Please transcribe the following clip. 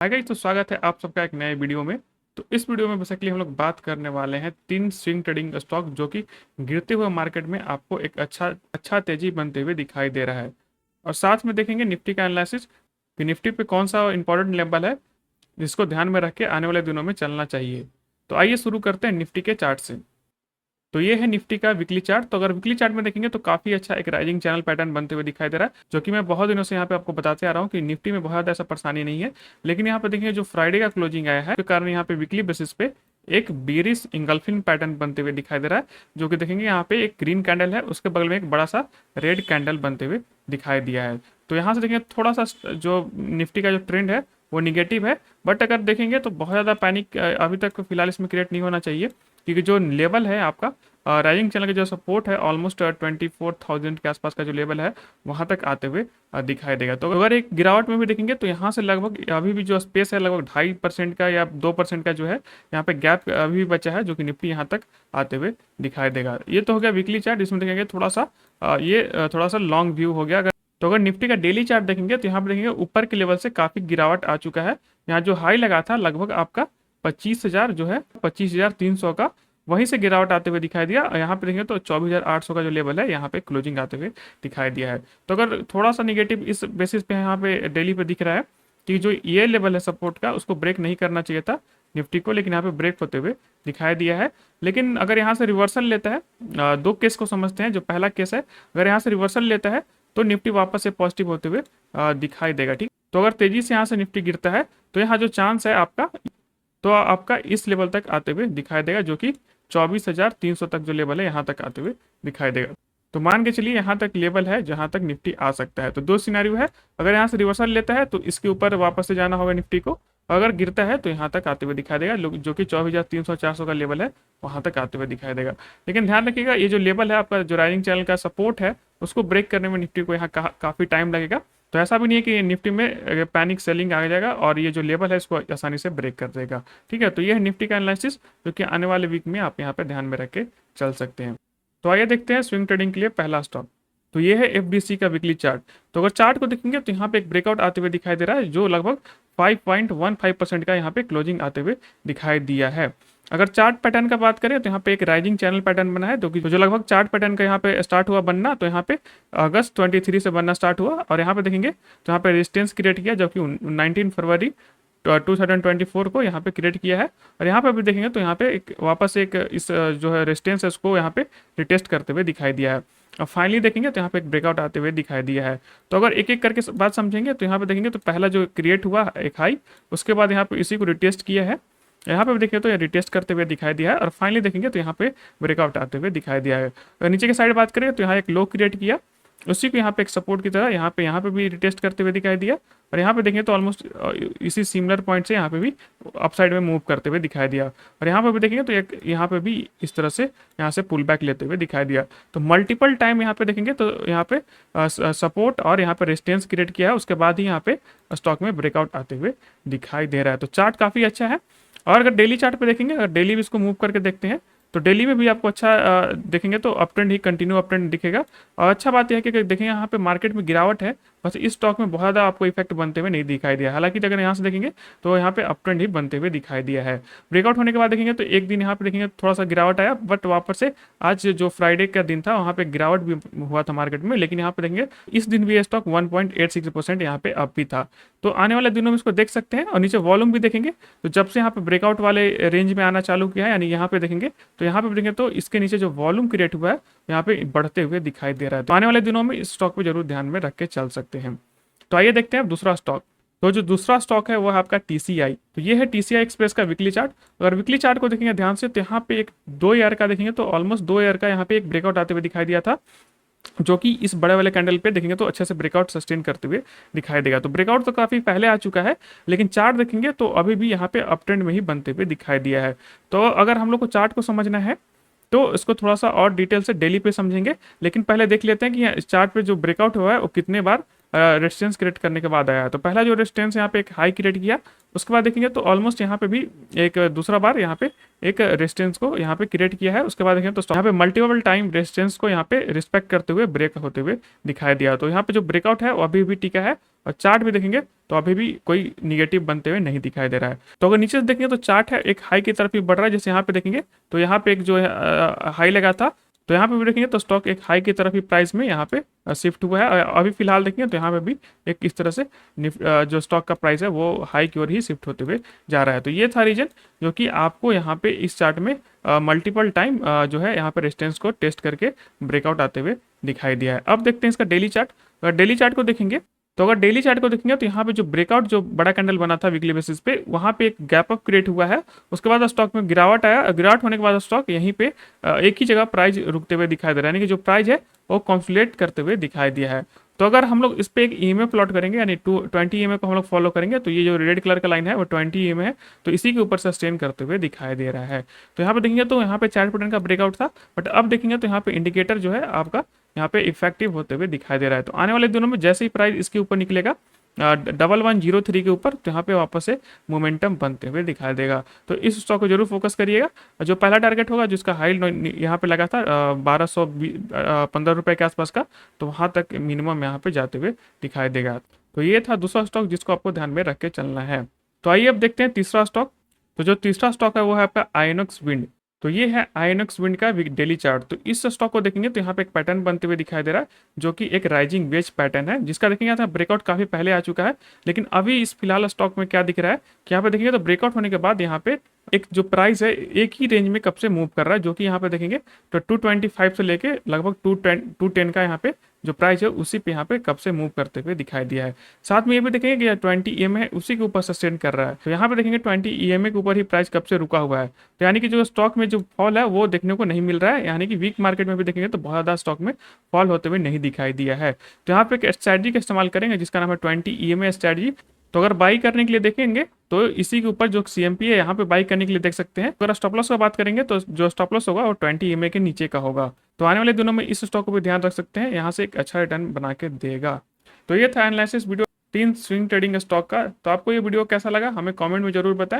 Hi guys, तो स्वागत है आप सबका एक नए वीडियो में। तो इस वीडियो में बेसिकली हम लोग बात करने वाले हैं तीन स्विंग ट्रेडिंग स्टॉक जो कि गिरते हुए मार्केट में आपको एक अच्छा तेजी बनते हुए दिखाई दे रहा है। और साथ में देखेंगे निफ्टी का एनालिसिस कि निफ्टी पे कौन सा इंपॉर्टेंट लेवल है जिसको ध्यान में रख के आने वाले दिनों में चलना चाहिए। तो आइए शुरू करते हैं निफ्टी के चार्ट से। तो ये है निफ्टी का वीकली चार्ट। तो अगर वीकली चार्ट में देखेंगे तो काफी अच्छा एक राइजिंग चैनल पैटर्न बनते हुए दिखाई दे रहा है, जो कि मैं बहुत दिनों से यहाँ पे आपको बताते आ रहा हूँ कि निफ्टी में बहुत ज़्यादा ऐसा परेशानी नहीं है। लेकिन यहाँ पे देखेंगे जो फ्राइडे का क्लोजिंग आया है, उसके कारण यहाँ पे वीकली बेसिस पे एक बेरिश इंगल्फिंग पैटर्न बनते हुए दिखाई दे रहा है, जो कि देखेंगे यहाँ पे एक ग्रीन कैंडल है, उसके बगल में एक बड़ा सा रेड कैंडल बनते हुए दिखाई दिया है। तो यहाँ से देखेंगे थोड़ा सा जो निफ्टी का जो ट्रेंड है वो निगेटिव है, बट अगर देखेंगे तो बहुत ज़्यादा पैनिक अभी तक फिलहाल इसमें क्रिएट नहीं होना चाहिए, क्योंकि जो लेवल है आपका राइजिंग चैनल का जो सपोर्ट है ऑलमोस्ट 24,000 के आसपास का जो लेवल है वहां तक आते हुए दिखाई देगा। तो अगर एक गिरावट में भी देखेंगे तो यहाँ से लगभग अभी भी जो स्पेस है लगभग 2.5% का या 2% का जो है यहाँ पे गैप अभी भी बचा है, जो कि निफ्टी यहाँ तक आते हुए दिखाई देगा। ये तो हो गया वीकली चार्ट, इसमें देखेंगे थोड़ा सा थोड़ा सा लॉन्ग व्यू हो गया। अगर निफ्टी का डेली चार्ट देखेंगे तो यहाँ पे देखेंगे ऊपर के लेवल से काफी गिरावट आ चुका है। यहाँ जो हाई लगा था लगभग आपका 25,000 जो है 25,300 का, वहीं से गिरावट आते हुए दिखाई दिया। यहाँ पे देखेंगे तो 24,800 का जो लेवल है यहाँ पे क्लोजिंग आते हुए दिखाई दिया है। तो अगर थोड़ा सा निगेटिव इस बेसिस पे यहाँ पे डेली पे दिख रहा है कि जो ये लेवल है सपोर्ट का उसको ब्रेक नहीं करना चाहिए था निफ्टी को, लेकिन यहाँ पे ब्रेक होते हुए दिखाई दिया है। लेकिन अगर यहाँ से रिवर्सल लेता है, दो केस को समझते हैं। जो पहला केस है, अगर यहाँ से रिवर्सल लेता है तो निफ्टी वापस से पॉजिटिव होते हुए दिखाई देगा। ठीक, तो अगर तेजी से यहाँ से निफ्टी गिरता है तो यहाँ जो चांस है आपका, तो आपका इस लेवल तक आते हुए दिखाई देगा, जो कि 24,300 तक जो लेवल है यहाँ तक आते हुए दिखाई देगा। तो मान के चलिए यहाँ तक लेवल है जहाँ तक निफ्टी आ सकता है। तो दो सिनेरियो है, अगर यहाँ से रिवर्सल लेता है तो इसके ऊपर वापस से जाना होगा निफ्टी को, अगर गिरता है तो यहाँ तक आते हुए दिखाई देगा, जो कि 24,300-400 का लेवल है वहां तक आते हुए दिखाई देगा। लेकिन ध्यान रखिएगा ये जो लेवल है आपका, जो राइजिंग चैनल का सपोर्ट है, उसको ब्रेक करने में निफ्टी को यहाँ काफी टाइम लगेगा। तो ऐसा भी नहीं है कि निफ्टी में पैनिक सेलिंग आ जाएगा और ये जो लेवल है इसको आसानी से ब्रेक कर देगा। ठीक है, तो ये है निफ्टी का एनालिसिस, जो कि आने वाले वीक में आप यहाँ पे ध्यान में रख के चल सकते हैं। तो आइए देखते हैं स्विंग ट्रेडिंग के लिए पहला स्टॉक। तो ये है एफडीसी का वीकली चार्ट। तो अगर चार्ट को देखेंगे तो यहाँ पे एक ब्रेकआउट आते हुए दिखाई दे रहा है, जो लगभग 5.15% का यहाँ पे क्लोजिंग आते हुए दिखाई दिया है। अगर चार्ट पैटर्न का बात करें तो यहाँ पे एक राइजिंग चैनल पैटर्न बना है, जो लगभग चार्ट पैटर्न का यहाँ पे स्टार्ट हुआ बनना, तो यहाँ पे अगस्त 23 से बनना स्टार्ट हुआ। और यहाँ पे देखेंगे तो यहाँ पे रेजिस्टेंस क्रिएट किया, जबकि 19 फरवरी 2024 को यहाँ पे क्रिएट किया है। और यहाँ पे भी देखेंगे तो यहाँ पे एक वापस एक इस जो है रेजिस्टेंस है उसको यहाँ पे रिटेस्ट करते हुए दिखाई दिया है। और फाइनली देखेंगे तो यहाँ पे एक ब्रेकआउट आते हुए दिखाई दिया है। तो अगर एक एक करके बात समझेंगे तो यहाँ पे देखेंगे तो पहला जो क्रिएट हुआ एक हाई, उसके बाद यहाँ पे इसी को रिटेस्ट किया है, यहाँ पे भी देखेंगे तो ये रिटेस्ट करते हुए दिखाई दिया है, और फाइनली देखेंगे तो यहाँ पे ब्रेकआउट आते हुए दिखाई दिया है। अगर नीचे की साइड बात करें तो यहाँ एक लो क्रिएट किया, उसी को यहाँ पे एक सपोर्ट की तरह यहाँ पे भी रिटेस्ट करते हुए दिखाई दिया, और यहाँ पे देखेंगे तो ऑलमोस्ट इसी सिमिलर पॉइंट से यहाँ पे भी अपसाइड में मूव करते हुए दिखाई दिया। और यहाँ पे भी देखेंगे तो एक यहाँ पे भी इस तरह से यहाँ से पुल बैक लेते हुए दिखाई दिया। तो मल्टीपल टाइम यहाँ पे देखेंगे तो यहाँ पे सपोर्ट और यहाँ पे रेजिस्टेंस क्रिएट किया है, उसके बाद ही यहाँ पे स्टॉक में ब्रेकआउट आते हुए दिखाई दे रहा है। तो चार्ट काफ़ी अच्छा है। और अगर डेली चार्ट पे देखेंगे, अगर डेली भी इसको मूव करके देखते हैं तो डेली में भी आपको अच्छा देखेंगे तो अप ट्रेंड ही कंटिन्यू अप ट्रेंड दिखेगा। और अच्छा बात यह है कि देखेंगे यहाँ पे मार्केट में गिरावट है, बस इस स्टॉक में बहुत ज़्यादा आपको इफेक्ट बनते हुए नहीं दिखाई दिया। हालांकि अगर यहाँ से देखेंगे तो यहाँ पे अप ट्रेंड ही बनते हुए दिखाई दिया है। ब्रेकआउट होने के बाद देखेंगे तो एक दिन यहाँ पे देखेंगे थोड़ा सा गिरावट आया, बट वापस से आज जो फ्राइडे का दिन था वहाँ पे गिरावट भी हुआ था मार्केट में, लेकिन यहाँ पे देखेंगे इस दिन भी स्टॉक 1.86% यहाँ पे अप भी था। तो आने वाले दिनों में इसको देख सकते हैं। और नीचे वॉल्यूम भी देखेंगे तो जब से यहाँ पे ब्रेकआउट वाले रेंज में आना चालू किया है, यानी यहाँ पे देखेंगे तो यहाँ पे देखेंगे तो इसके नीचे जो वॉल्यूम क्रिएट हुआ है यहाँ पे बढ़ते हुए दिखाई दे रहा है। तो आने वाले दिनों में इस स्टॉक पे जरूर ध्यान में रख के चल सकते हैं। तो आइए देखते हैं अब दूसरा स्टॉक। तो जो दूसरा स्टॉक है वो है आपका टीसीआई। तो ये है टीसीआई एक्सप्रेस का वीकली चार्ट। अगर वीकली चार्ट को देखेंगे ध्यान से तो यहाँ पे एक 2 ईयर का देखेंगे तो ऑलमोस्ट 2 ईयर का यहाँ पे एक ब्रेकआउट आते हुए दिखाई दिया था, जो कि इस बड़े वाले कैंडल पे देखेंगे तो अच्छे से ब्रेकआउट सस्टेन करते हुए दिखाई देगा। तो ब्रेकआउट तो काफी पहले आ चुका है, लेकिन चार्ट देखेंगे तो अभी भी यहाँ पे अप ट्रेंड में ही बनते हुए दिखाई दिया है। तो अगर हम लोग को चार्ट को समझना है तो इसको थोड़ा सा और डिटेल से डेली पे समझेंगे, लेकिन पहले देख लेते हैं कि इस चार्ट पे जो ब्रेकआउट हुआ है वो कितने बार रेजिस्टेंस क्रिएट करने के बाद आया है। तो पहला जो रेजिस्टेंस यहाँ पे एक हाई क्रिएट किया, उसके बाद देखेंगे तो ऑलमोस्ट यहाँ पे भी एक दूसरा बार यहाँ पे एक रेजिस्टेंस को यहाँ पे क्रिएट किया है। उसके बाद देखेंगे तो यहाँ पे मल्टीपल टाइम रेजिस्टेंस को यहाँ पे रिस्पेक्ट करते हुए ब्रेक होते हुए दिखाई दिया। तो यहाँ पे जो ब्रेकआउट है वो अभी भी टिका है, और चार्ट भी देखेंगे तो अभी भी कोई निगेटिव बनते हुए नहीं दिखाई दे रहा है। तो अगर नीचे से देखेंगे तो चार्ट है एक हाई की तरफ ही बढ़ रहा है, जैसे यहाँ पे देखेंगे तो यहाँ पे एक जो है हाई लगा था, तो यहाँ पे भी देखेंगे तो स्टॉक एक हाई की तरफ ही प्राइस में यहाँ पे शिफ्ट हुआ है। अभी फिलहाल देखेंगे तो यहाँ पे भी एक इस तरह से जो स्टॉक का प्राइस है वो हाई की ओर ही शिफ्ट होते हुए जा रहा है। तो ये था रीजन जो कि आपको यहाँ पे इस चार्ट में मल्टीपल टाइम जो है यहाँ पे रेजिस्टेंस को टेस्ट करके ब्रेकआउट आते हुए दिखाई दिया है। अब देखते हैं इसका डेली चार्ट। अगर डेली चार्ट को देखेंगे तो अगर डेली चार्ट को देखेंगे तो यहाँ पे जो ब्रेकआउट जो बड़ा कैंडल बना था वीकली बेसिस पे, वहाँ पे एक गैप अप क्रिएट हुआ है। उसके बाद स्टॉक में गिरावट आया, गिरावट होने के बाद स्टॉक यहीं पे एक ही जगह प्राइस रुकते हुए दिखाई दे रहा है, यानी कि जो प्राइस है वो कॉन्फ्लेट करते हुए दिखाई दिया है। तो अगर हम लोग इस पे एक ईएमए प्लॉट करेंगे, यानी 20 ईएमए को हम लोग फॉलो करेंगे, तो ये जो रेड कलर का लाइन है वो 20 ईएमए है, तो इसी के ऊपर सस्टेन करते हुए दिखाई दे रहा है। तो यहाँ पे देखेंगे तो यहाँ पे 4% का ब्रेकआउट था, बट अब देखेंगे तो यहाँ पे इंडिकेटर जो है आपका यहाँ पे इफेक्टिव होते हुए दिखाई दे रहा है। तो आने वाले दिनों में जैसे ही प्राइस इसके ऊपर निकलेगा 1103 के ऊपर, तो यहाँ पे वापस से मोमेंटम बनते हुए दिखाई देगा। तो इस स्टॉक को जरूर फोकस करिएगा। जो पहला टारगेट होगा जिसका हाई यहाँ पे लगा था 1215 रुपये के आसपास का, तो वहाँ तक मिनिमम यहाँ पे जाते हुए दिखाई देगा। तो ये था दूसरा स्टॉक जिसको आपको ध्यान में रख के चलना है। तो आइए अब देखते हैं तीसरा स्टॉक। तो जो तीसरा स्टॉक है वो है आपका आइनॉक्स विंड। तो ये है आइनॉक्स विंड का डेली चार्ट। तो इस स्टॉक को देखेंगे तो यहाँ पे एक पैटर्न बनते हुए दिखाई दे रहा है, जो कि एक राइजिंग वेज पैटर्न है, जिसका देखेंगे था ब्रेकआउट काफी पहले आ चुका है। लेकिन अभी इस फिलहाल स्टॉक में क्या दिख रहा है कि यहाँ पे देखेंगे तो ब्रेकआउट होने के बाद यहाँ पे एक जो प्राइस है एक ही रेंज में कब से मूव कर रहा है, जो कि यहाँ पे देखेंगे तो 225 से लेके लगभग 210 का यहाँ पे जो प्राइस है उसी पे यहाँ पे कब से मूव करते हुए दिखाई दिया है। साथ में ये भी देखेंगे कि 20 ईएमए है उसी के ऊपर सस्टेन कर रहा है। तो यहाँ पे देखेंगे 20 ईएमए के ऊपर ही प्राइस कब से रुका हुआ है। तो यानी कि जो स्टॉक में जो फॉल है वो देखने को नहीं मिल रहा है, यानी कि वीक मार्केट में भी देखेंगे तो बहुत ज़्यादा स्टॉक में फॉल होते हुए नहीं दिखाई दिया है। तो यहाँ पे एक स्ट्रैटेजी का इस्तेमाल करेंगे जिसका नाम है 20 ईएमए स्ट्रैटेजी। तो अगर बाई करने के लिए देखेंगे तो इसी के ऊपर जो सीएमपी है यहाँ पे बाई करने के लिए देख सकते हैं। अगर स्टॉप लॉस का बात करेंगे तो जो स्टॉप लॉस होगा वो 20 ईएमए के नीचे का होगा। तो आने वाले दिनों में इस स्टॉक को भी ध्यान रख सकते हैं, यहाँ से एक अच्छा रिटर्न बना के देगा। तो ये था analysis video 3 swing trading stock का। तो आपको ये वीडियो कैसा लगा हमें कमेंट में जरूर बताएं।